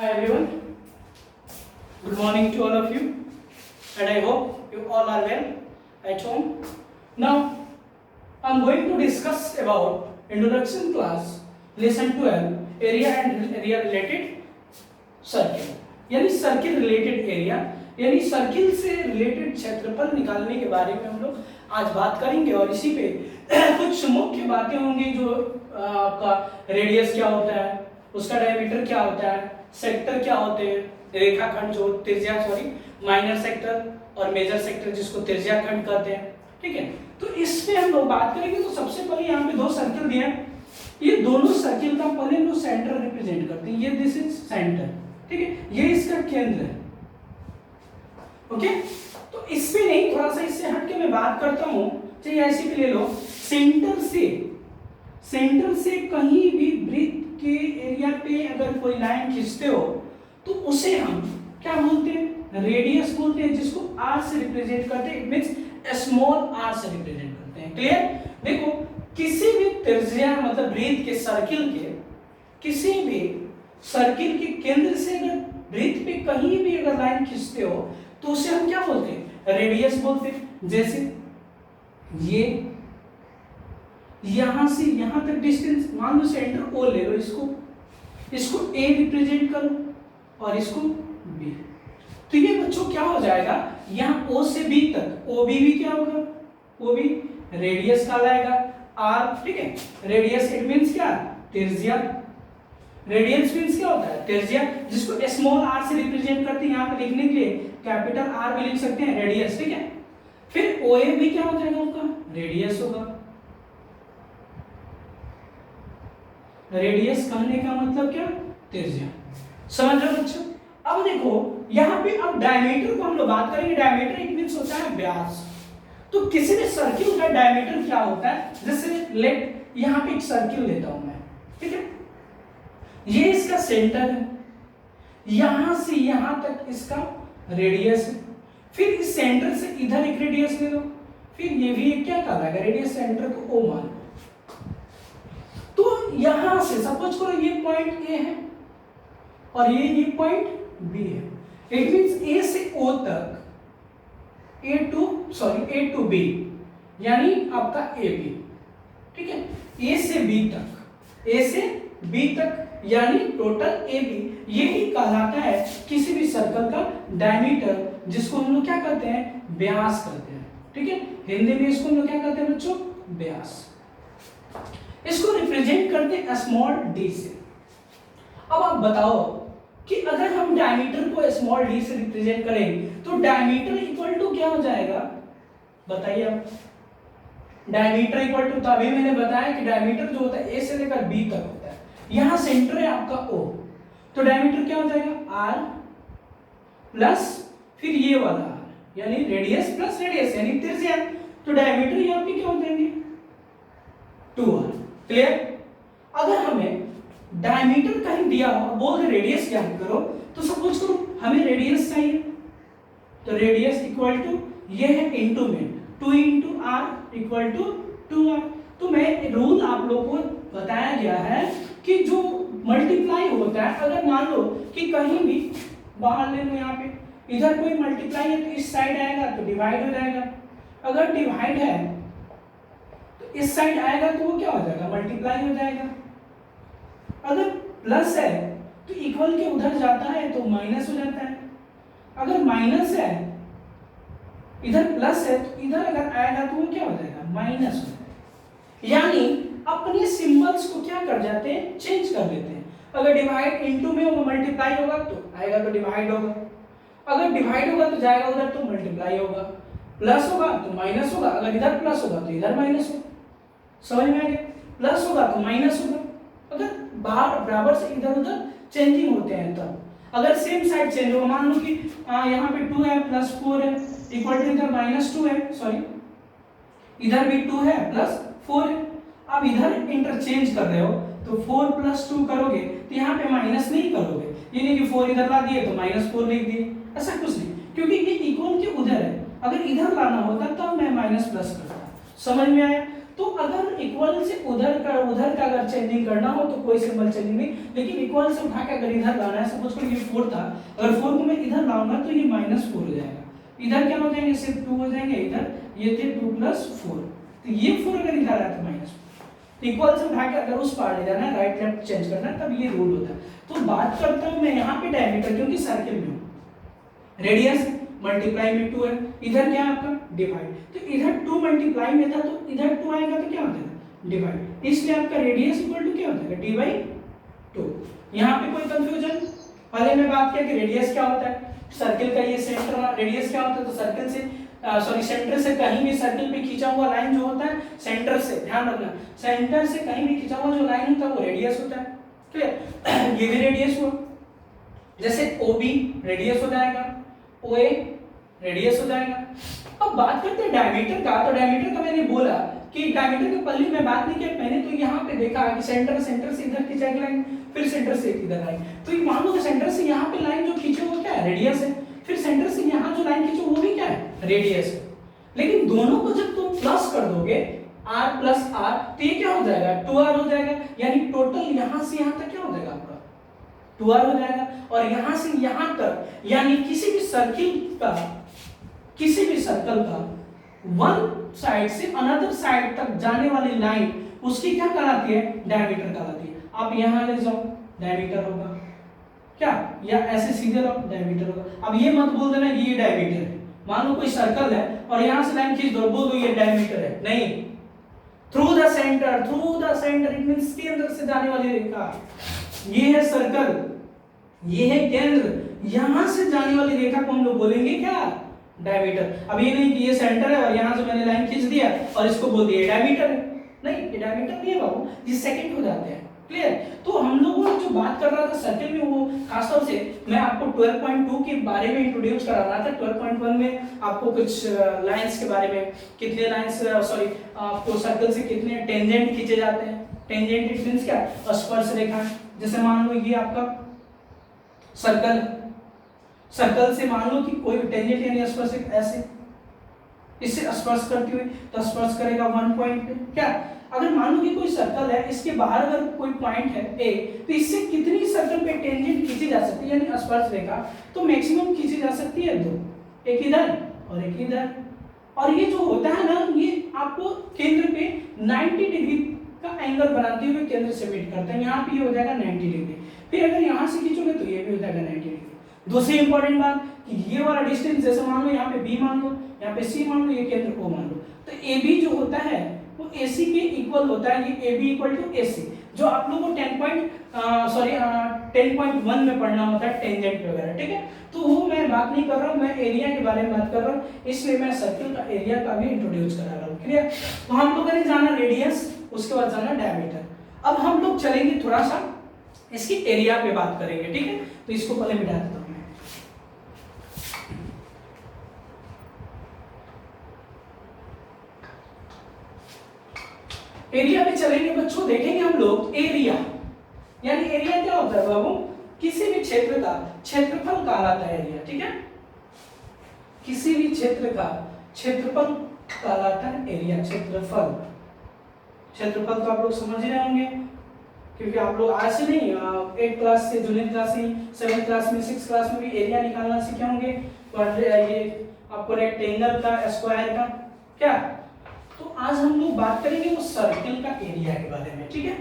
Hi everyone, good morning to all of you, and I hope you all are well at home. Now, I am going to discuss about introduction class lesson 12 area and area related circle. यानी circle related area यानी circle से related क्षेत्रफल निकालने के बारे में हम लोग आज बात करेंगे और इसी पे कुछ मुख्य बातें होंगी जो आपका रेडियस क्या होता है, उसका डायमीटर क्या होता है, सेक्टर क्या होते हैं, रेखाखंड जो माइनर सेक्टर और मेजर सेक्टर जिसको त्रिज्याखंड कहते हैं. ठीक है, तो इस पे हम लोग बात करेंगे. तो सबसे पहले यहाँ पे दो सर्किल दिए हैं. ये दोनों सर्किल का पहले हम लोग सेंटर रिप्रेजेंट करते हैं. ये दिस इज सेंटर. ठीक है, ये इसका केंद्र है. ओके, तो इस पे नहीं, थोड़ा सा इससे हट के मैं बात करता हूँ. चलिए ऐसे भी ले लो. सेंटर से कहीं भी वृत्त के एरिया पे अगर कोई लाइन खींचते हो तो उसे हम क्या बोलते हैं? रेडियस बोलते हैं, जिसको r से रिप्रेजेंट करते हैं. इट मींस स्मॉल r से रिप्रेजेंट करते हैं. क्लियर? देखो, किसी भी त्रिज्या मतलब वृत्त के सर्किल के किसी भी सर्किल के केंद्र से अगर वृत्त पे कहीं भी अगर लाइन खींचते हो तो उसे हम क्या बोलते हैं? रेडियस बोलते हैं. जैसे ये यहां से यहां तक डिस्टेंस, मान लो सेंटर O ले लो, इसको A रिप्रेजेंट करो और इसको B. तो ये बच्चों क्या हो जाएगा? यहाँ O से B तक OB भी क्या होगा? OB रेडियस कहलाएगा. R, ठीक है, रेडियस इट मींस क्या? त्रिज्या. रेडियस मींस क्या होता है? त्रिज्या, जिसको स्मॉल r से रिप्रेजेंट करते हैं. यहाँ पे लिखने के लिए कैपिटल R भी लिख सकते हैं, रेडियस. ठीक है, फिर OA भी क्या हो जाएगा? आपका रेडियस होगा. रेडियस कहने का मतलब क्या? त्रिज्या. समझ रहे हो बच्चों? अब देखो यहाँ पे अब डायमीटर को हम लोग बात करेंगे. डायमीटर इट मींस होता है व्यास. तो किसी भी सर्किल का डायमीटर क्या होता है? जैसे लेट यहाँ पे एक सर्किल लेता हूं मैं. ठीक है, ये इसका सेंटर है, यहां से यहां तक इसका रेडियस है. फिर इस सेंटर से इधर एक रेडियस ले लो, फिर ये भी एक क्या कहलाएगा? रेडियस. सेंटर को O मान लो. तो यहां से सपोज करो ये पॉइंट A है और ये पॉइंट B है. इट मींस A से O तक, A टू B यानी आपका AB. ठीक है, A से B तक यानी टोटल AB. यही कहलाता है किसी भी सर्कल का डायमीटर, जिसको हम लोग क्या कहते हैं? व्यास कहते हैं. ठीक है, हिंदी में इसको हम लोग क्या कहते हैं बच्चों? व्यास. इसको रिप्रेजेंट करते हैं स्मॉल d से. अब आप बताओ कि अगर हम डायमीटर को स्मॉल d से रिप्रेजेंट करें तो डायमीटर इक्वल टू क्या हो जाएगा? बताइए आप. डायमीटर इक्वल टू, तो अभी मैंने बताया कि डायमीटर जो होता है A से लेकर B तक होता है. यहां सेंटर है आपका O, तो डायमीटर क्या हो जाएगा? R प्लस फिर ये वाला R यानी रेडियस प्लस रेडियस यानी त्रिज्या. तो डायमीटर यहाँ पे क्या हो जाएंगे? 2R. क्लियर? अगर हमें डायमीटर कहीं दिया हो, बोल दे रेडियस ज्ञात करो, तो सपोज करो हमें रेडियस चाहिए, तो रेडियस इक्वल टू ये है इनटू में 2 into R equal to 2R. तो मैं रूल आप लोगों को बताया गया है कि जो मल्टीप्लाई होता है, अगर मान लो कि कहीं भी बाहर ले लो, यहाँ पे इधर कोई मल्टीप्लाई है तो इस साइड आएगा तो डिवाइड हो जाएगा. अगर डिवाइड है तो इस साइड आएगा तो वो क्या हो जाएगा? मल्टीप्लाई हो जाएगा. अगर प्लस है तो इक्वल के उधर जाता है तो माइनस हो जाता है. अगर माइनस है इधर प्लस है तो इधर अगर आएगा तो वो क्या हो जाएगा? माइनस हो जाएगा. यानी अपने सिंबल्स को क्या कर जाते हैं? चेंज कर देते हैं. अगर डिवाइड इनटू में होगा, मल्टीप्लाई होगा तो आएगा तो डिवाइड होगा. अगर डिवाइड होगा तो जाएगा उधर तो मल्टीप्लाई होगा. प्लस होगा तो माइनस होगा. अगर इधर प्लस होगा तो इधर माइनस होगा. समझ में आ गया? प्लस होगा तो माइनस होगा. अगर बाहर बराबर से इधर उधर चेंजिंग होते हैं तब. अगर सेम साइड चेंज होगा, मान लो कि यहाँ पे 2 है प्लस 4 है इक्वल टू इधर -2 है, सॉरी इधर भी 2 है प्लस 4 है. अब इधर इंटरचेंज कर रहे हो तो 4 प्लस 2 करोगे तो यहाँ पे माइनस नहीं करोगे. ये नहीं कि 4 इधर ला दिए तो -4 लिख दिए, ऐसा कुछ नहीं, क्योंकि ये इक्वल के उधर है. अगर इधर लाना होता तब मैं माइनस प्लस करता. समझ में आया? तो अगर इक्वल से उधर का अगर चेंजिंग करना हो तो कोई सिंबल चेंजिंग नहीं, लेकिन इक्वल से उठा के अगर इधर लाना है, सपोज करो ये 4 था, अगर 4 को मैं इधर लाऊंगा तो ये -4 हो जाएगा, इधर क्या हो जाएंगे, सिर्फ 2 हो जाएंगे, इधर ये थे 2 + 4, तो ये 4 अगर इधर आया तो -4, इक्वल से उठा के अगर उस पार ले जाना है, राइट लेफ्ट चेंज करना है, तब ये रूल होता है। तो बात करता हूं मैं यहाँ पे डायमीटर, क्योंकि सर्किल में हूँ, रेडियस मल्टीप्लाई में 2 है, इधर क्या है आपका डिवाइड, तो इधर 2 मल्टीप्लाई में था तो इधर 2 आएगा तो क्या हो जाएगा डिवाइड, इसलिए आपका रेडियस इक्वल टू क्या हो जाएगा d/2। यहाँ पे कोई कंफ्यूजन? पहले मैं बात किया कि रेडियस क्या होता है, सर्किल का ये सेंटर रेडियस क्या होता है, तो सर्किल से सेंटर से कहीं भी सर्किल पे खींचा हुआ लाइन जो होता है, सेंटर से ध्यान रखना, सेंटर से कहीं भी खींचा हुआ जो लाइन होता है वो रेडियस होता है, क्लियर। ये भी रेडियस हुआ, जैसे OB रेडियस हो जाएगा, OA रेडियस हो जाएगा। अब बात करते हैं डायमीटर का, तो डायमीटर का मैंने बोला कि डायमीटर के पल्ली में बात नहीं किया मैंने, तो यहाँ पे देखा कि सेंटर से इधर खींचा लाइन, फिर सेंटर से इधर लाइन, तो ये मान लो कि सेंटर से यहाँ पे लाइन जो खींचे वो क्या है, रेडियस है, फिर सेंटर से यहाँ जो लाइन खींचो वो भी क्या है, रेडियस है। लेकिन दोनों को जब तुम प्लस कर दोगे r + r, तो ये क्या हो जाएगा 2r हो जाएगा, यानी टोटल यहाँ से यहाँ तक क्या हो जाएगा आपका 2r हो जाएगा, और यहाँ से यहाँ तक, यानी किसी भी सर्कल का वन साइड से अनदर साइड तक जाने वाली लाइन उसकी क्या कहलाती है, डायमीटर कहलाती है। आप यहाँ ले जाओ डायमीटर होगा क्या, या ऐसे सीधे लो डायमीटर होगा। अब ये मत बोल देना ये डायमीटर है, मान लो कोई सर्कल है और यहाँ से लाइन खींच दो, बोल दो ये डायमीटर है, नहीं, through the centre it means के अंदर से जाने वाली रेखा, ये है सर्कल, ये है केंद्र, यहां से जाने वाली रेखा को हम लोग बोलेंगे क्या, डायमीटर। अब ये नहीं कि ये सेंटर है और यहां से मैंने लाइन खींच दिया और इसको बोल दिया डायमीटर है, नहीं, ये डायमीटर नहीं है बाबू, ये सेकंड हो जाते हैं, क्लियर। तो हम लोगों ने जो बात कर रहा था सर्किल में, वो खासतौर से मैं आपको 12.2 के बारे में इंट्रोड्यूस करा रहा था। 12.1 में आपको कुछ लाइंस के बारे में, कितने लाइंस आपको सर्कल से कितने टेंजेंट खींचे जाते हैं, टेंजेंट इट मींस क्या, स्पर्श रेखा, जैसे मान लो ये आपका सर्कल से मान लो कि कोई टेंजेंट यानी स्पर्श ऐसे इससे स्पर्श करती हुई, तो स्पर्श करेगा 1 पॉइंट पे, क्या, अगर मान लो कि कोई सर्कल है, इसके बाहर अगर कोई पॉइंट है A, तो इससे कितनी सर्कल पे टेंजेंट खींची जा सकती है, यानी स्पर्श रेखा, तो मैक्सिमम खींची जा सकती है 2, एक इधर और एक इधर, और ये जो होता है ना, ये आपको केंद्र पे 90 डिग्री का एंगल बनाते हुए केंद्र से मीट करता है, यहाँ पे ये हो जाएगा 90 डिग्री, फिर अगर यहाँ से खींचोगे तो ये भी हो जाएगा 90 डिग्री। दूसरी इंपॉर्टेंट बात कि ये वाला डिस्टेंस, जैसे मान लो यहाँ पे B मान लो, यहाँ पे C मान लो, ये केंद्र O मान लो, तो AB जो होता है वो AC के इक्वल होता है, ये AB = AC, जो आप लोगों को 10.1 में पढ़ना होता है, टेंजेंट वगैरह, ठीक है। तो वो मैं बात नहीं कर रहा हूँ, मैं एरिया के बारे में बात कर रहा हूँ, इसलिए मैं सर्किल का एरिया का भी इंट्रोड्यूस करा रहा हूँ, क्लियर। तो हम लोगों ने जाना रेडियस, उसके बाद जाना डायमीटर। अब हम लोग चलेंगे थोड़ा सा इसकी एरिया पे बात करेंगे, ठीक है। तो इसको पहले मिटा देता हूँ मैं। एरिया पे चलेंगे बच्चों, देखेंगे हम लोग एरिया, यानी एरिया क्या होता है बाबू, किसी भी क्षेत्र का क्षेत्रफल कहलाता है एरिया, ठीक है। किसी भी क्षेत्र का क्षेत्रफल कहलाता है एरिया, क्षेत्रफल। क्षेत्रफल तो आप लोग समझ रहे होंगे, क्योंकि आप लोग आज से नहीं 8 क्लास से, जूनियर क्लास से, 7 क्लास में, 6 क्लास में भी एरिया निकालना सीखे होंगे। ये आपको रेक्टेंगल का, स्क्वायर का, क्या। तो आज हम लोग बात करेंगे वो सर्किल का एरिया के बारे में, ठीक है।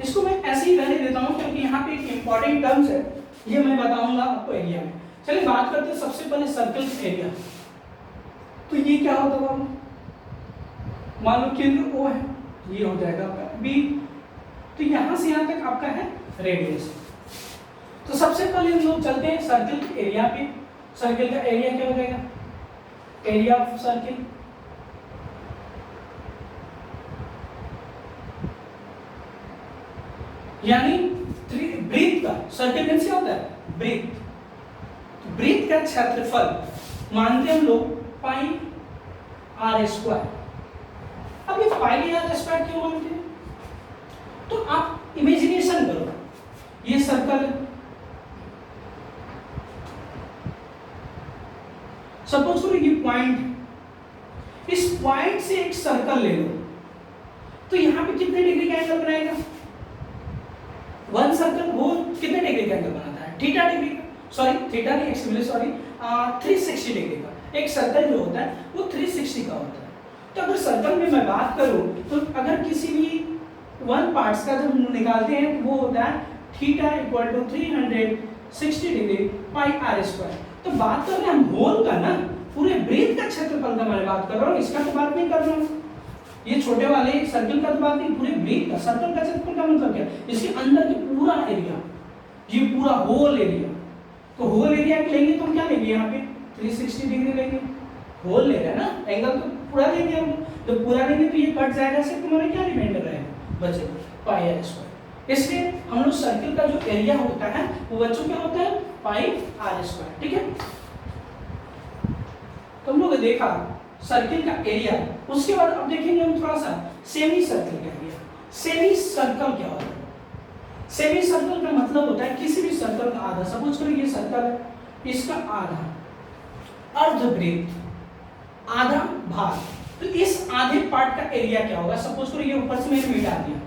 इसको मैं ऐसे ही रहने देता हूं क्योंकि यहाँ पे एक इंपॉर्टेंट टर्म्स है, ये मैं बताऊंगा आपको एरिया में। चलिए बात करते हैं सबसे पहले सर्किल का एरिया। तो ये क्या होता है, मान लो केंद्र O है, ये हो जाएगा आपका B, तो यहां से यहां तक आपका है रेडियस। तो सबसे पहले हम लोग चलते हैं सर्किल के एरिया पे। सर्किल का एरिया क्या हो जाएगा, एरिया ऑफ सर्किल, यानी ब्रीथ का, सर्किल मींस क्या होता है, ब्रीथ, तो ब्रीथ का क्षेत्रफल मानते हम लोग πr²। अब ये πr² क्यों मानते हैं, तो आप इमेजिनेशन करो, ये सर्कल, सपोज करो ये पॉइंट, इस पॉइंट से एक सर्कल ले लो, तो यहाँ पे कितने डिग्री का एंगल बनाएगा? वन सर्कल वो कितने डिग्री का एंगल बनाता है? थीटा डिग्री का, सॉरी थीटा नहीं, एक्चुअली सॉरी 360 डिग्री का। एक सर्कल जो होता है वो 360 का होता है। तो अगर सर्कल में मैं बात करूं तो अगर किसी भी वन पार्ट्स का जब निकालते हैं तो वो होता है theta equal to 360 degree pi R square. तो बात कर रहे हैं हम होल का ना, पूरे ब्रेथ का क्षेत्रफल का मैं बात कर रहा हूँ, इसका तो बात नहीं कर रहा हूँ। ये छोटे वाले सर्कल का तो बात नहीं, पूरे ब्रेथ का। सर्कल का क्षेत्रफल का मतलब क्या? इसके अंदर की पूरा एरिया, ये पूरा होल एरिया। तो होल एरिया लेंगे तो हम क्या लेंगे? यहाँ पे 360 डिग्री लेंगे। होल ले रहे हैं ना, एंगल तो पूरा लेंगे हम। तो पूरा लेंगे तो ये कट जाएगा, सिर्फ तुम्हारा क्या रिमाइंडर रहेगा? बचेगा पाई आर स्क्वायर। इसलिए हम लोग सर्कल का जो एरिया होता है वो बच्चों क्या होता है? पाई आर स्क्वायर। ठीक है, तो हम लोग देखा सर्कल का एरिया। उसके बाद अब देखेंगे हम थोड़ा सा सेमी सर्कल का एरिया। सेमी सर्कल क्या होता है? सेमी सर्कल का मतलब होता है किसी भी सर्कल का आधा। सपोज करो ये सर्कल है, इसका आधा अर्धवृत्त, आधा भाग, तो इस आधे पार्ट का एरिया क्या होगा? सपोज करो ये ऊपर से मैंने मिटा दिया,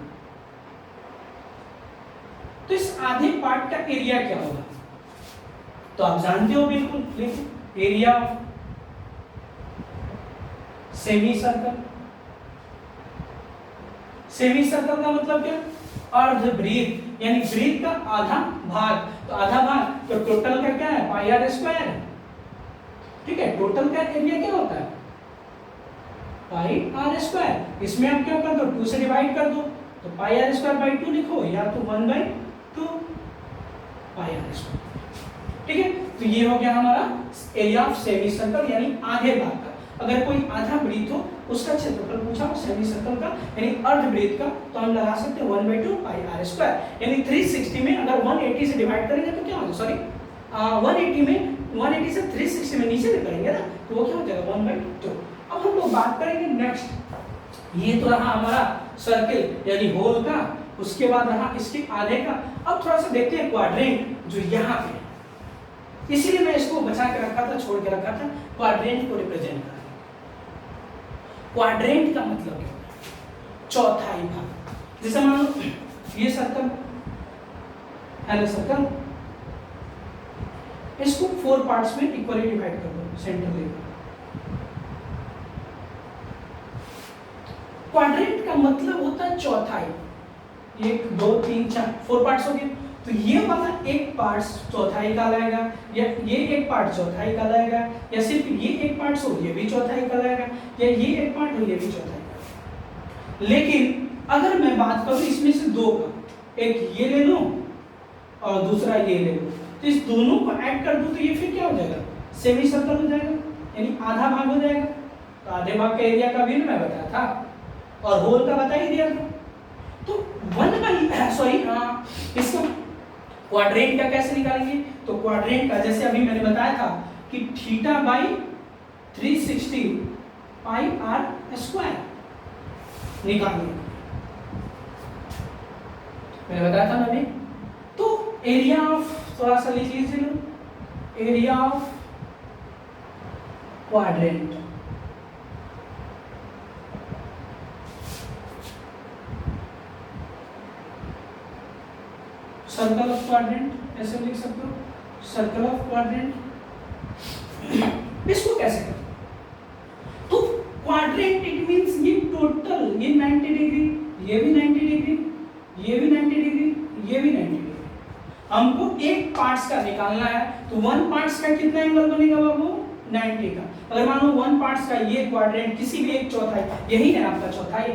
तो इस आधे पार्ट का एरिया क्या होगा? तो आप जानते हो बिल्कुल, लिखो area of semi circle. Semi circle का मतलब क्या? अर्धवृत्त, यानी वृत्त का आधा भाग। तो आधा भाग तो टोटल का क्या है? पाई आर स्क्वायर। ठीक है, टोटल का एरिया क्या होता है? पाई आर स्क्वायर। इसमें आप क्या कर दो? 2 से डिवाइड कर दो, तो पाई आर स्क्वायर बाई 2 लिखो, या तो 1/2 पाई आर स्क्वायर। ठीक है, तो ये हो गया हमारा एरिया ऑफ सेमी सर्कल, यानी आधे भाग का। अगर कोई आधा वृत्त हो उसका क्षेत्रफल पूछा हो सेमी सर्कल का, यानी अर्धवृत्त का, तो हम लगा सकते हैं 1/2 पाई आर स्क्वायर। यानी 360 में अगर 180 से डिवाइड करेंगे तो क्या हो जाएगा? सॉरी 180 से 360 में नीचे करेंगे ना, तो वो क्या हो जाएगा? 1/2। अब हम लोग बात करेंगे नेक्स्ट। ये तो रहा हमारा सर्कल यानी होल का, उसके बाद रहा इसके आधे का। अब थोड़ा सा देखते हैं क्वाड्रेंट जो यहाँ पे, इसीलिए मैं इसको बचा के रखा था, छोड़ के रखा था, क्वाड्रेंट को रिप्रेजेंट करना। क्वाड्रेंट का मतलब क्या होता है? चौथाई भाग। जैसे मान लो ये सर्कल है ना, सर्कल, इसको 4 पार्ट्स में इक्वली डिवाइड कर दो सेंटर लेकर। क्वाड्रेंट का मतलब होता है चौथाई। 1 2 3 4 4 पार्ट्स हो गए, तो ये वाला एक पार्ट चौथाई का लाएगा, या ये एक पार्ट चौथाई का लाएगा, या सिर्फ ये एक पार्ट हो ये भी चौथाई का लाएगा, या ये एक पार्ट हो ये भी चौथाई का। लेकिन अगर मैं बात करूं इसमें से दो का, एक ये ले लो और दूसरा ये ले लो, तो इस दोनों को ऐड कर दूं तो ये फिर क्या हो जाएगा? सेमी सर्कल हो जाएगा, यानी आधा भाग हो जाएगा। तो आधे भाग का एरिया का भी मैं बताया था और होल का बता ही दिया था। तो इसको क्वाड्रेंट का कैसे निकालेंगे? तो क्वाड्रेंट का जैसे अभी मैंने बताया था कि theta by 360 pi R square निकालेंगे, मैंने बताया था ना अभी। तो एरिया ऑफ, थोड़ा सा लिख लीजिए, area of quadrant, circle of quadrant ऐसे लिख सकते हो, सर्कल ऑफ क्वाड्रेंट। इसको कैसे करें? तो क्वाड्रेंट इट मींस ये टोटल, ये 90 डिग्री, ये भी 90 डिग्री, ये भी 90 डिग्री, ये भी 90 डिग्री। हमको एक पार्ट्स का निकालना है, तो वन पार्ट्स का कितना एंगल बनेगा बाबू? 90 का। अगर मान लो वन पार्ट्स का ये क्वाड्रेंट किसी भी एक चौथाई, यही है आपका चौथाई,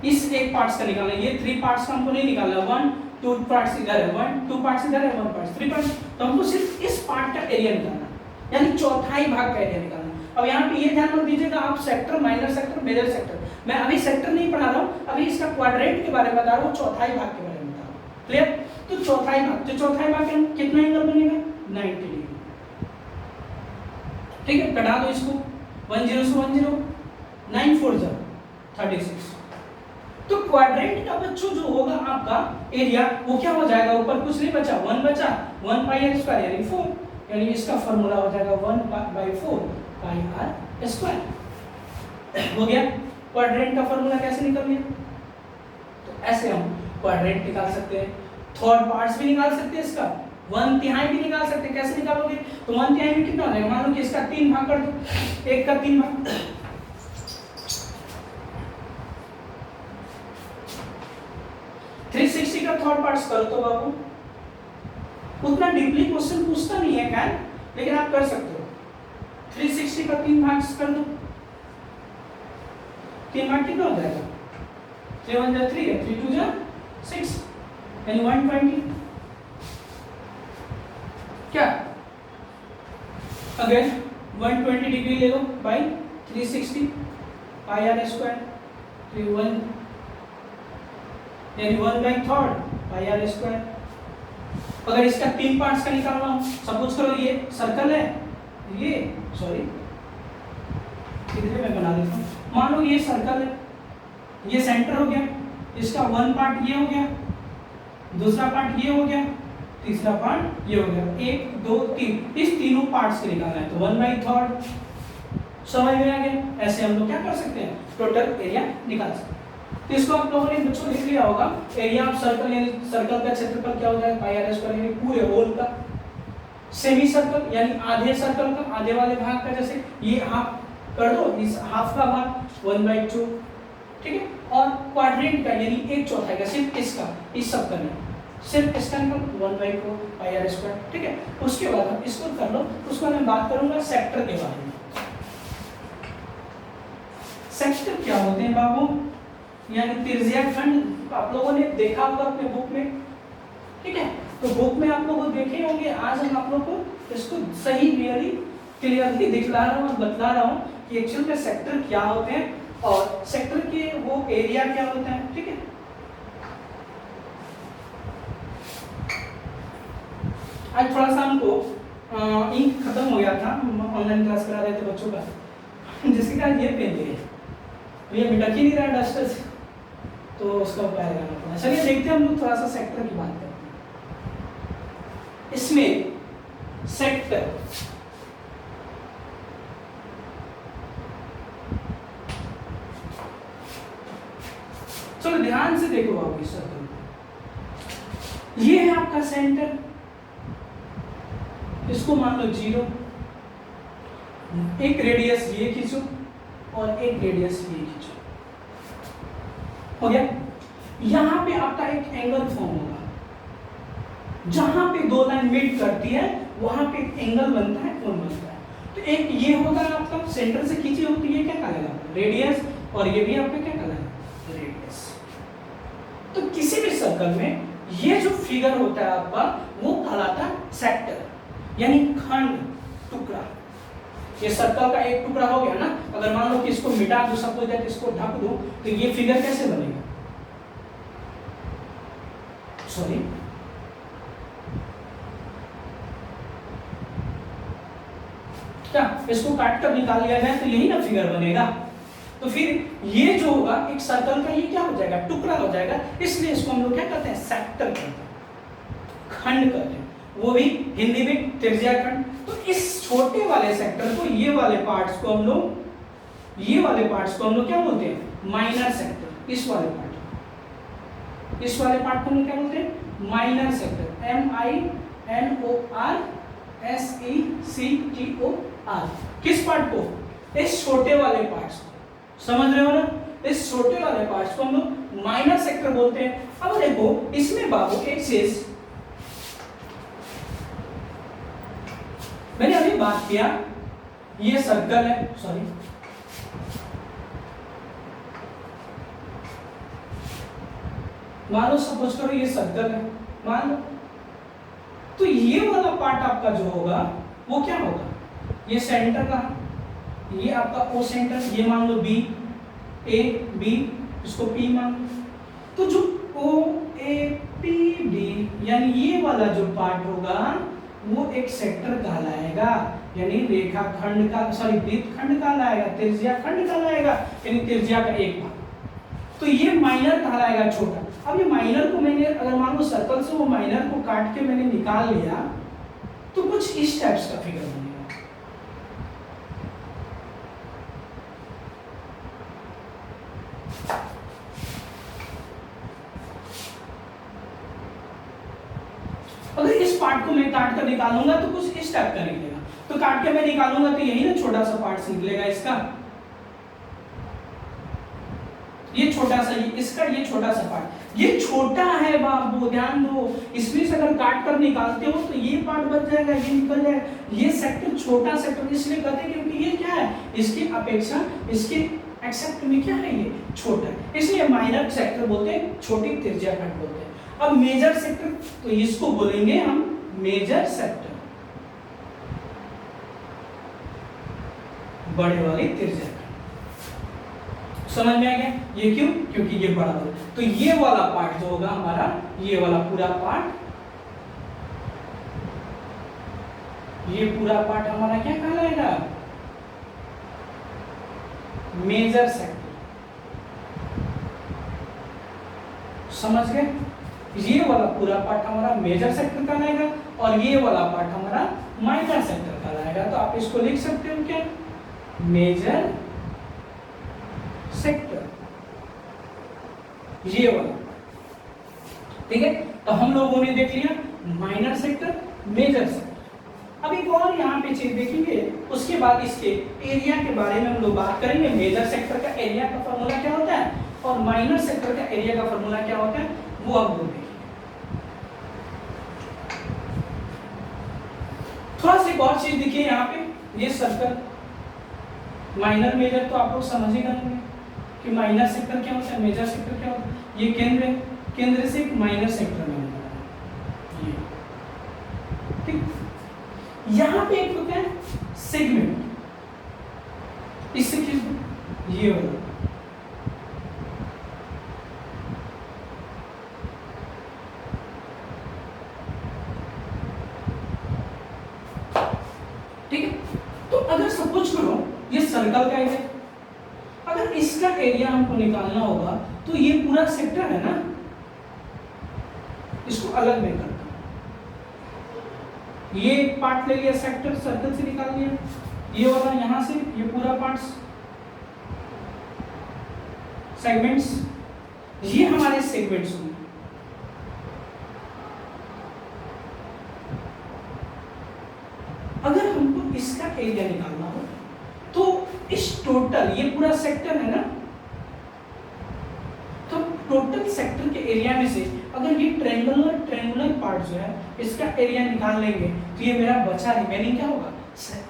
इस एक पार्ट्स का निकालना है। ये 3 पार्ट्स का हमको नहीं निकालना, 1 2 पार्ट्स इधर है, 1 2 पार्ट्स इधर है, 1 पार्ट्स 3 पार्ट्स, तो हमको सिर्फ इस पार्ट का एरिया निकालना, यानी चौथाई भाग का एरिया निकालना। अब यहाँ पे ये ध्यान रख दीजिएगा आप, sector, minor sector, major sector, मैं अभी सेक्टर नहीं पढ़ा रहा हूँ, अभी इसका क्वाड्रेंट के बारे में बता रहा हूँ, चौथाई भाग के बारे में बता रहा हूँ। क्लियर? तो चौथाई भाग, तो चौथाई भाग का कितना एंगल बनेगा? 90 डिग्री। ठीक है, कटा दो इसको, 10 से 10, 9 4 जा 36। तो क्वाड्रेंट का बच्चों जो होगा आपका एरिया, वो क्या हो जाएगा? ऊपर कुछ नहीं बचा, 1 बचा, 1 पाई आर स्क्वायर यानी 4, यानी इसका फॉर्मूला हो जाएगा 1/4 पाई आर स्क्वायर। हो गया। क्वाड्रेंट का फॉर्मूला कैसे निकल गया? तो ऐसे हम क्वाड्रेंट निकाल सकते हैं, थर्ड पार्ट्स भी निकाल सकते हैं, इसका 1/3 भी निकाल सकते हैं। कैसे निकालोगे? तो 1/3 में कितना हो जाएगा? मान लो कि इसका 3 भाग कर दो, 1 का 3 भाग, 360 का थर्ड पार्ट्स करो तो बाबू उतना डीपली क्वेश्चन पूछता नहीं है क्या, लेकिन आप कर सकते हो। 360 का 3 भाग कर दो, 3 भाग कितना हो जाएगा? 3 1 3 है, 3 2 6 यानी 120। क्या अगेन 120 डिग्री ले लो बाई 360 पाई आर स्क्वायर, 1 यानी 1/3 पाई आर स्क्वायर। अगर इसका 3 पार्ट्स का निकालना हो, सपोज करो ये सर्कल है, ये सॉरी कितने में बना देता हूँ, मान लो ये सर्कल है, ये सेंटर हो गया, इसका 1 पार्ट ये हो गया, दूसरा पार्ट ये हो गया, तीसरा पार्ट ये हो गया, 1 2 3, इस तीनों पार्ट्स के निकालना है तो 1/3। समझ में आ गया? ऐसे हम लोग क्या कर सकते हैं, टोटल एरिया निकाल सकते हैं। तो इसको आप लोगों ने बच्चों लिख लिया होगा, एरिया ऑफ सर्कल यानी सर्कल का क्षेत्रफल क्या हो जाएगा? पाई आर स्क्वायर यानी पूरे होल का। सेमी सर्कल यानी आधे सर्कल का, आधे वाले भाग का, जैसे ये हाफ कर दो, इस हाफ का भाग 1/2, ठीक है। और क्वाड्रेंट का यानी 1/4 का, सिर्फ इसका, इस सब का नहीं, सिर्फ इसका निकल 1/4 पाई आर स्क्वायर, ठीक है। उसके बाद हम इसको कर लो, उसके बाद मैं बात करूंगा सेक्टर के बारे में। सेक्टर क्या होते हैं बाबू? यानी त्रिज्या खंड आप लोगों ने देखा होगा अपने बुक में, ठीक है। तो बुक में आप लोग देखे होंगे, आज हम आप लोग को इसको सही क्लियरली दिखला रहा हूँ और बतला रहा हूँ कि एक्चुअल में सेक्टर क्या होते हैं और सेक्टर के वो एरिया क्या होता है, ठीक है। आज थोड़ा सा हमको इंक खत्म हो गया था, ऑनलाइन क्लास करा रहे थे बच्चों का, जिसके कारण ये पेन ले ये मिटा ही नहीं रहा डस्टर से, तो उसका उपाय लगाना पड़ा। चलिए देखते हैं हम लोग थोड़ा सा सेक्टर की बात करते हैं। इसमें सेक्टर चलो ध्यान से देखो बाबू, इस सर्कल ये है आपका सेंटर, इसको मान लो 0, एक रेडियस ये खींचो और एक रेडियस ये खींचो, हो गया। यहां पे आपका एक एंगल फॉर्म होगा, जहां पे दो लाइन मीट करती है वहां पे एक एंगल बनता है, कोण बनता है। तो एक ये होगा आपका सेंटर से खींची हो, तो ये क्या कहलाएगा? रेडियस, और ये भी आपका क्या कहलाएगा? रेडियस। तो किसी भी सर्कल में ये जो फिगर होता है आपका वो कहलाता है सेक्टर, यानी खंड, टुकड़ा। ये सर्कल का एक टुकड़ा हो गया ना, अगर मान लो कि इसको मिटा दो, सपोज दैट इसको ढक दो, तो ये फिगर कैसे बनेगा? सॉरी, क्या इसको काट कर निकाल लिया जाए तो यही ना फिगर बनेगा। तो फिर ये जो होगा एक सर्कल का, ये क्या हो जाएगा? टुकड़ा हो जाएगा। इसलिए इसको हम लोग क्या कहते हैं? सेक्टर कहते हैं, खंड कहते हैं, वो भी हिंदी में त्रिज्या खंड। तो इस छोटे वाले सेक्टर को, ये वाले पार्ट्स को हम लोग क्या बोलते हैं? Minor sector. इस वाले पार्ट को हम लोग क्या बोलते हैं? Minor sector, MINORSECTOR। किस पार्ट को? इस छोटे वाले पार्ट्स को, समझ रहे हो ना? इस छोटे वाले पार्ट्स को हम लोग माइनर सेक्टर बोलते हैं। अब देखो इसमें बाबू एक चीज मैंने अभी बात किया, ये सर्कल है, सॉरी मान लो, सपोज करो ये सर्कल है, मान लो, तो ये वाला पार्ट आपका जो होगा वो क्या होगा? ये सेंटर का, ये आपका ओ सेंटर, ये मान लो बी, ए बी, इसको पी मान लो। तो जो ओ ए पी डी यानी ये वाला जो पार्ट होगा वो एक सेक्टर कहलाएगा, यानी रेखाखंड का, सॉरी वृत्तखंड कहलाएगा, त्रिज्या खंड कहलाएगा, यानी त्रिज्या का एक भाग। तो ये माइनर कहलाएगा, छोटा। अब ये माइनर को मैंने, अगर मान लो सर्कल से वो माइनर को काट के मैंने निकाल लिया, तो कुछ इस टाइप्स का फिगर बनेगा। अगर इस पार्ट को मैं काट कर निकालूंगा तो कुछ इस टाइप का निकलेगा, तो काट के मैं निकालूंगा तो यही ना छोटा सा पार्ट निकलेगा इसका, ये छोटा सा, ये इसका, ये छोटा सा पार्ट, ये छोटा है बाबू, ध्यान दो, इसमें से अगर काट कर निकालते हो तो ये पार्ट बच जाएगा, ये निकल जाएगा, ये सेक्टर छोटा सेक्टर इसलिए कहते हैं क्योंकि ये क्या है, इसकी अपेक्षा इसके एक्सेप्ट में क्या है, ये छोटा है, इसलिए माइनर सेक्टर बोलते हैं, छोटी त्रिज्या कट बोलते हैं। अब मेजर सेक्टर, तो इसको बोलेंगे हम मेजर सेक्टर, बड़े वाली त्रिज्या। समझ में आ गया? ये क्यों? क्योंकि ये बड़ा होगा, तो ये वाला पार्ट जो होगा हमारा, ये वाला पूरा पार्ट, ये पूरा पार्ट हमारा क्या कहलाएगा, मेजर सेक्टर। समझ गए? ये वाला पूरा पार्ट हमारा मेजर सेक्टर कहलाएगा और ये वाला पार्ट हमारा माइनर सेक्टर कहलाएगा। तो आप इसको लिख सकते हो क्या, मेजर सेक्टर, ये वाला, ठीक है। तो हम लोगों ने देख लिया माइनर सेक्टर, मेजर सेक्टर। अब एक और यहाँ पे चीज देखेंगे, उसके बाद इसके एरिया के बारे में हम लोग बात करेंगे। मेजर सेक्टर का एरिया का फॉर्मूला क्या होता है और माइनर सेक्टर का एरिया का फॉर्मूला क्या होता है, वो अब लोग देखेंगे। थोड़ा सा एक और चीज देखिए यहाँ पे, ये सर्कल, माइनर मेजर तो आप लोग समझ ही गए कि माइनर सेक्टर क्या होता है, मेजर सेक्टर क्या होता है। ये केंद्र है, केंद्र से एक माइनर सेक्टर में बना है, ठीक। यहाँ पे एक होता है सेगमेंट, इससे खींच दो, ये वाला, ठीक है। तो अगर सपोज करो ये सर्कल का एरिया, अगर इसका एरिया हमको निकालना होगा तो ये पूरा सेक्टर है ना, इसको अलग में करता हूं, ये पार्ट ले लिया सेक्टर, सर्कल से निकाल दिया, ये वाला यहां से, ये पूरा पार्ट सेगमेंट्स, ये हमारे सेगमेंट्स होंगे। अगर हमको इसका एरिया निकालना हो तो इस टोटल, ये पूरा सेक्टर है ना, तो टोटल सेक्टर के एरिया में से अगर ये ट्रायंगुलर पार्ट जो है इसका एरिया निकाल लेंगे तो ये मेरा बचा रिमेनिंग क्या होगा,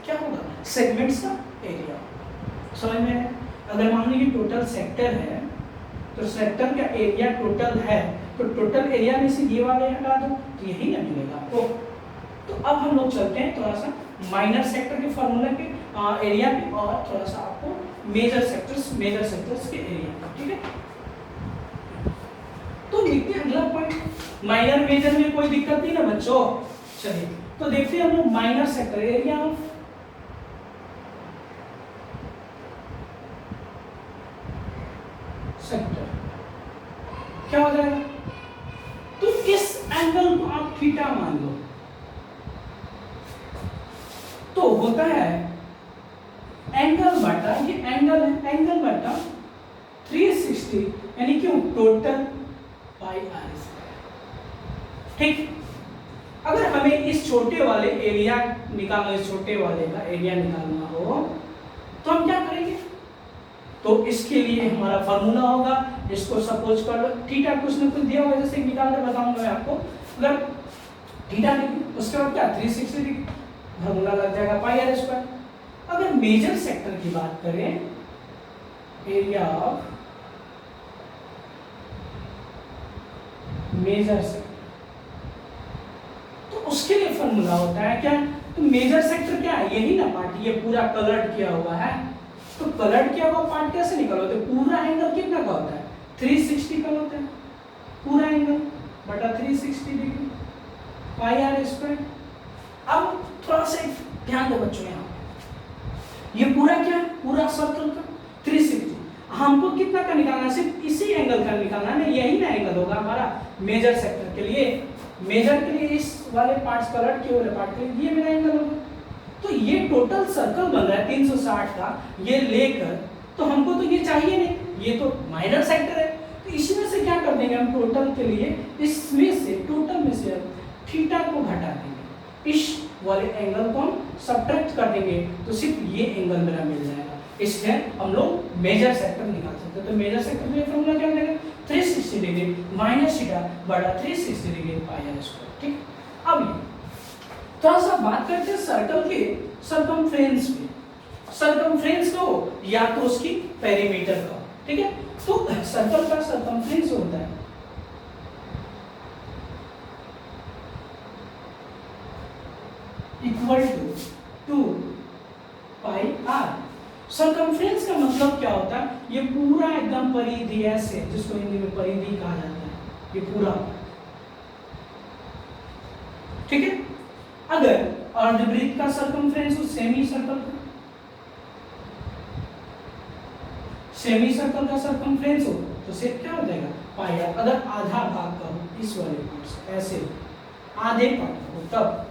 क्या होगा, सेगमेंट्स का एरिया। समझ में आया? अगर मान लीजिए टोटल सेक्टर है तो सेक्टर का एरिया टोटल है, तो टोटल एरिया में से ये वाले हटा दो तो यही ना मिलेगा आपको। तो अब हम लोग चलते हैं थोड़ा सा माइनर सेक्टर के फॉर्मूला पे, एरिया पे, और थोड़ा सा आपको मेजर सेक्टर्स के एरिया पे, ठीक है। तो देखते हैं अगला पॉइंट, माइनर मेजर में कोई दिक्कत नहीं ना बच्चों। चलिए तो देखते हैं हम लोग minor sector, area of sector क्या हो जाएगा, तो इस एंगल को आप थीटा मान लो, तो होता है एंगल बटा, ये एंगल है, एंगल बटा 360, यानी क्यों, टोटल बाई आर स्क्वायर, ठीक। अगर हमें इस छोटे वाले एरिया निकालना, इस छोटे वाले का एरिया निकालना हो तो हम क्या करेंगे, तो इसके लिए हमारा फॉर्मूला होगा, इसको सपोज कर लो थीटा कुछ ना कुछ दिया होगा, जैसे निकाल कर बताऊंगा मैं आपको। अगर थीटा डिग्री, उसके बाद क्या 360 डिग्री, फॉर्मूला लग जाएगा पाई आर स्क्वायर। अगर मेजर सेक्टर की बात करें, एरिया ऑफ मेजर सेक्टर, तो उसके लिए फॉर्मूला होता है क्या, तो मेजर सेक्टर क्या है, यही ना पार्ट, ये पूरा कलर्ड किया हुआ है, तो कलर्ड किया हुआ पार्ट कैसे निकालोगे, पूरा एंगल कितना का होता है, 360 का होता है, पूरा एंगल बटा 360 डिग्री पाई आर स्क्वायर। अब थोड़ा सा ध्यान दो बच्चों, यहाँ ये पूरा क्या है, पूरा सर्कल का 360, हमको कितना का निकालना है, सिर्फ इसी एंगल का निकालना है, यही ना एंगल होगा हमारा मेजर सेक्टर के लिए। मेजर के लिए इस वाले पार्ट्स कलर्ड किए वाले पार्ट के लिए ये मेरा एंगल होगा। तो ये टोटल सर्कल बन रहा है 360 का, ये लेकर, तो हमको तो ये चाहिए नहीं, ये तो माइनर सेक्टर है, तो इसमें से क्या कर देंगे हम, टोटल के लिए इसमें से, टोटल में से थीटा को घटा देंगे, इस वाले एंगल को हम सब्ट्रैक्ट कर देंगे तो सिर्फ ये एंगल मेरा मिल जाएगा। इसलिए हम लोग मेजर सेक्टर निकाल सकते हैं। तो मेजर सेक्टर के लिए फॉर्मूला क्या मिलेगा, 360 डिग्री माइनस थीटा बटा 360 डिग्री पाई आर स्क्वायर। ठीक, अब थोड़ा सा बात करते हैं सर्कल के सरकमफ्रेंस पे। सरकमफ्रेंस का हो या तो उसकी पेरीमीटर का, ठीक है। तो सर्कल का सरकमफ्रेंस होता है equal to 2 pi R. Circumference का मतलब क्या होता है, ये पूरा एकदम परिधि ऐसे, जिसको हिंदी में परिधि कहा जाता है, ये पूरा, ठीक है। अगर अर्धवृत्त का सरकमफ्रेंस हो, सेमी सर्कल का सरकमफ्रेंस हो तो सिर्फ क्या हो जाएगा, पाई आर। अगर आधा भाग का हो, इस वाले पार्ट से ऐसे आधे पार्ट का हो तब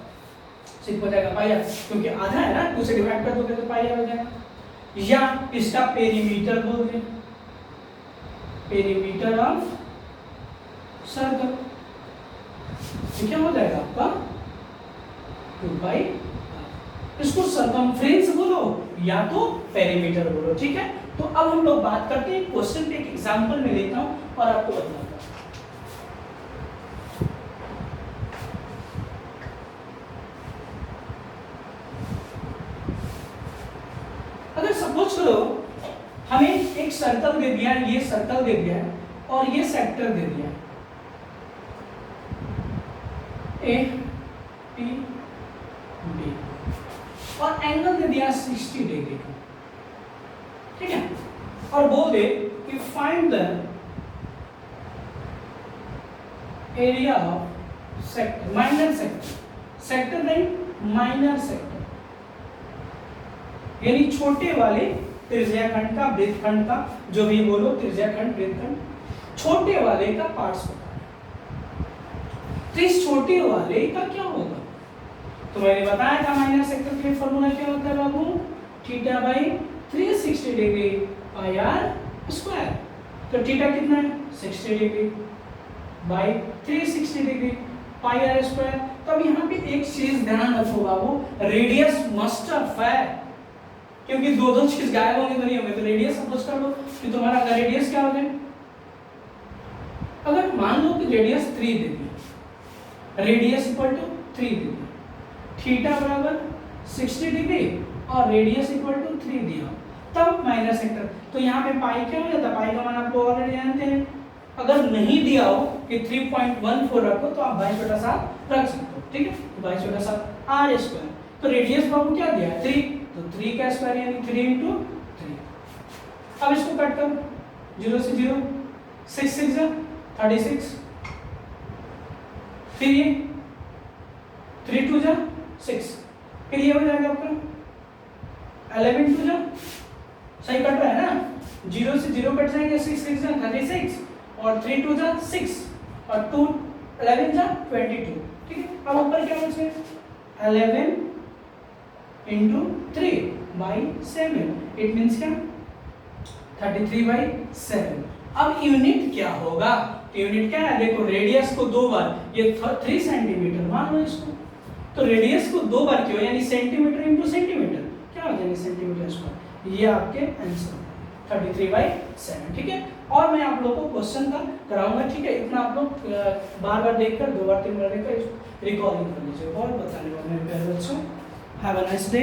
सिर्फ हो जाएगा पाई आर, क्योंकि आधा है ना, 2 से डिवाइड कर दोगे तो पाई आर हो जाएगा। या इसका पेरीमीटर बोल दें, पेरीमीटर ऑफ सर्कल, तो क्या हो जाएगा आपका 2 पाई। इसको सरकमफ्रेंस बोलो या तो पेरीमीटर बोलो, ठीक है। तो अब हम लोग बात करते हैं क्वेश्चन पे, एक एग्जांपल में लेता हूं और आपको बताऊंगा। अगर सपोज करो हमें एक सर्कल दे दिया, ये सर्कल दे दिया और ये सेक्टर दे दिया ए टी बी और एंगल दे दिया 60 डिग्री का, ठीक है। और बोल दे कि find the area of sector, minor sector, sector नहीं माइनर सेक्टर, यानी छोटे वाले त्रिज्याखंड का, वृत्तखंड का, जो भी बोलो, त्रिज्याखंड वृत्तखंड, छोटे वाले का पार्ट्स होता है। तो इस छोटे वाले का क्या होगा, तो मैंने बताया था माइनर सेक्टर के लिए फॉर्मूला क्या होता है बाबू, theta by 360 degree pi R square. तो थीटा कितना है 60 degree by 360 degree pi R square. तो अब यहाँ पे एक चीज ध्यान रखो बाबू, रेडियस मस्ट ऑफ है, क्योंकि दो चीज गायब होंगे तो नहीं होंगे। तो रेडियस सपोज कर लो कि तुम्हारा रेडियस क्या हो जाए, अगर मान लो कि रेडियस 3 दे दिया, रेडियस इक्वल टू 3 दे दिया, थीटा बराबर 60 डिग्री और रेडियस इक्वल टू 3 दिया, तब माइनर सेक्टर। तो यहाँ पे पाई क्या हो जाता है, पाई का मान आपको ऑलरेडी जानते हैं। अगर नहीं दिया हो कि 3.14 रखो तो आप 22/7 रख सकते हो, ठीक है। तो 22/7 आर स्क्वायर। तो रेडियस बाबू क्या दिया है 3, तो 3 का स्क्वायर यानी 3 × 3। अब इसको कट करो, 0 से 0, 6 6 जा 36, फिर ये 3 2 जा 6, फिर ये हो जाएगा आपका 11 2 जा, सही कट रहा है ना, 0 से 0 कट जाएंगे, 6 6 जा 36 और 3 2 जा 6 और 2 11 जा 22, ठीक है। अब ऊपर क्या बचे 11 into 3 by 7, इट मींस क्या 33/7। अब यूनिट क्या होगा, यूनिट क्या है, देखो रेडियस को 2 बार, ये 3 सेंटीमीटर मान लो इसको, तो रेडियस को 2 बार क्यों, यानी सेंटीमीटर इंटू सेंटीमीटर, क्या हो जाएगा सेंटीमीटर स्क्वायर। ये आपके आंसर 33/7, ठीक है। और मैं आप लोगों को क्वेश्चन का कराऊंगा, ठीक है। इतना आप लोग बार बार देखकर 2 बार 3 बार देखकर रिकॉर्डिंग कर लीजिए। और बताने वाले मेरे प्यारे बच्चों, हैव अ नाइस डे।